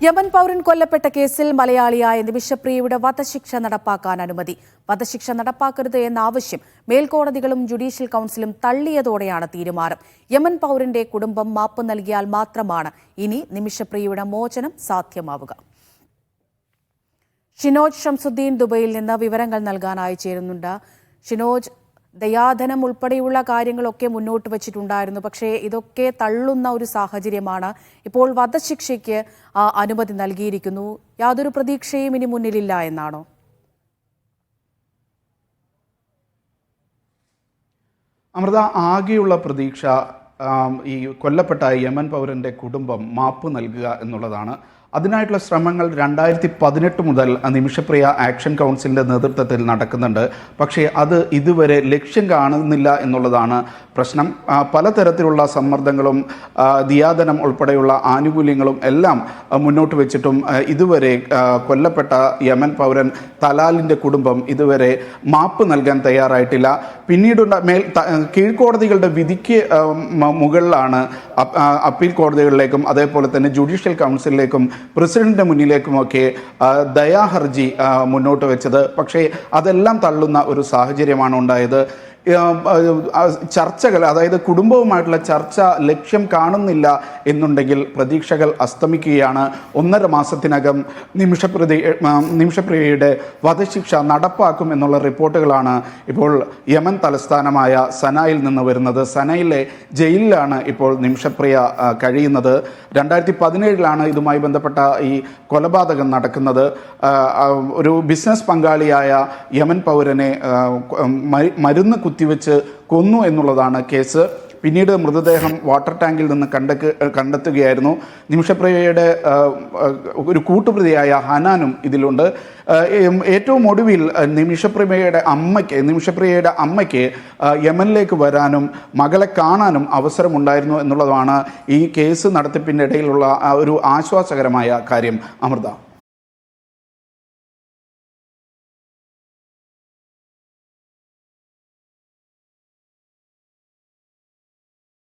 Yemen പൗരൻ കൊല്ലപ്പെട്ട കേസിൽ മലയാളിയായ നിമിഷപ്രിയയുടെ വധശിക്ഷ നടപ്പാക്കാൻ അനുമതി. വധശിക്ഷ നടപ്പാക്കരുത് എന്ന ആവശ്യം മേൽക്കോടതികളും ജുഡീഷ്യൽ കൌൺസിലും തള്ളിയതോടെയാണ് തീരുമാനം. യമൻ പൗരന്റെ കുടുംബം മാപ്പ് നൽകിയാൽ മാത്രമാണ് ഇനി നിമിഷപ്രിയയുടെ മോചനം സാധ്യമാവുക. ഷിനോജ് ഷംസുദ്ദീൻ ദുബൈയിൽ നിന്ന് വിവരങ്ങൾ നൽകാനായി ചേരുന്നുണ്ട്. ഷിനോജ്, ദയാധനം ഉൾപ്പെടെയുള്ള കാര്യങ്ങളൊക്കെ മുന്നോട്ട് വച്ചിട്ടുണ്ടായിരുന്നു. പക്ഷേ ഇതൊക്കെ തള്ളുന്ന ഒരു സാഹചര്യമാണ്. ഇപ്പോൾ വധശിക്ഷയ്ക്ക് അനുമതി നൽകിയിരിക്കുന്നു. യാതൊരു പ്രതീക്ഷയും ഇനി മുന്നിലില്ല എന്നാണോ? അമൃത, ആകെയുള്ള പ്രതീക്ഷ ഈ കൊല്ലപ്പെട്ട യമൻ പൗരന്റെ കുടുംബം മാപ്പ് നൽകുക എന്നുള്ളതാണ്. അതിനായിട്ടുള്ള ശ്രമങ്ങൾ 2018 മുതൽ നിമിഷപ്രിയ ആക്ഷൻ കൗൺസിലിൻ്റെ നേതൃത്വത്തിൽ നടക്കുന്നുണ്ട്. പക്ഷേ അത് ഇതുവരെ ലക്ഷ്യം കാണുന്നില്ല എന്നുള്ളതാണ് പ്രശ്നം. പലതരത്തിലുള്ള സമ്മർദ്ദങ്ങളും ദിയാദനം ഉൾപ്പെടെയുള്ള ആനുകൂല്യങ്ങളും എല്ലാം മുന്നോട്ട് വെച്ചിട്ടും ഇതുവരെ കൊല്ലപ്പെട്ട യമൻ പൗരൻ തലാലിൻ്റെ കുടുംബം ഇതുവരെ മാപ്പ് നൽകാൻ തയ്യാറായിട്ടില്ല. പിന്നീടുള്ള കീഴ്ക്കോടതികളുടെ വിധിക്ക് മുകളിലാണ് അപ്പീൽ കോടതികളിലേക്കും അതേപോലെ തന്നെ ജുഡീഷ്യൽ കൗൺസിലിലേക്കും പ്രസിഡന്റിന്റെ മുന്നിലേക്കുമൊക്കെ ദയാഹർജി മുന്നോട്ട് വെച്ചത്. പക്ഷേ അതെല്ലാം തള്ളുന്ന ഒരു സാഹചര്യമാണ് ഉണ്ടായത്. ചർച്ചകൾ, അതായത് കുടുംബവുമായിട്ടുള്ള ചർച്ച ലക്ഷ്യം കാണുന്നില്ല എന്നുണ്ടെങ്കിൽ പ്രതീക്ഷകൾ അസ്തമിക്കുകയാണ്. 1.5 മാസത്തിനകം നിമിഷപ്രിയയുടെ വധശിക്ഷ നടപ്പാക്കും എന്നുള്ള റിപ്പോർട്ടുകളാണ് ഇപ്പോൾ യമൻ തലസ്ഥാനമായ സനായിൽ നിന്ന് വരുന്നത്. സനയിലെ ജയിലിലാണ് ഇപ്പോൾ നിമിഷപ്രിയ കഴിയുന്നത്. 2017 ഇതുമായി ബന്ധപ്പെട്ട ഈ കൊലപാതകം നടക്കുന്നത്. ഒരു ബിസിനസ് പങ്കാളിയായ യമൻ പൗരനെ മരുന്ന് കുത്തിവെച്ച് കൊന്നു എന്നുള്ളതാണ് കേസ്. പിന്നീട് മൃതദേഹം വാട്ടർ ടാങ്കിൽ നിന്ന് കണ്ടെത്തുകയായിരുന്നു. നിമിഷപ്രിയയുടെ ഒരു കൂട്ടുപ്രതിയായ ഹനാനും ഇതിലുണ്ട്. ഏറ്റവും ഒടുവിൽ നിമിഷപ്രിയയുടെ അമ്മയ്ക്ക് യമനിലേക്ക് വരാനും മകളെ കാണാനും അവസരമുണ്ടായിരുന്നു എന്നുള്ളതാണ് ഈ കേസ് നടത്തിപ്പിൻ്റെ ഇടയിലുള്ള ഒരു ആശ്വാസകരമായ കാര്യം. അമൃത.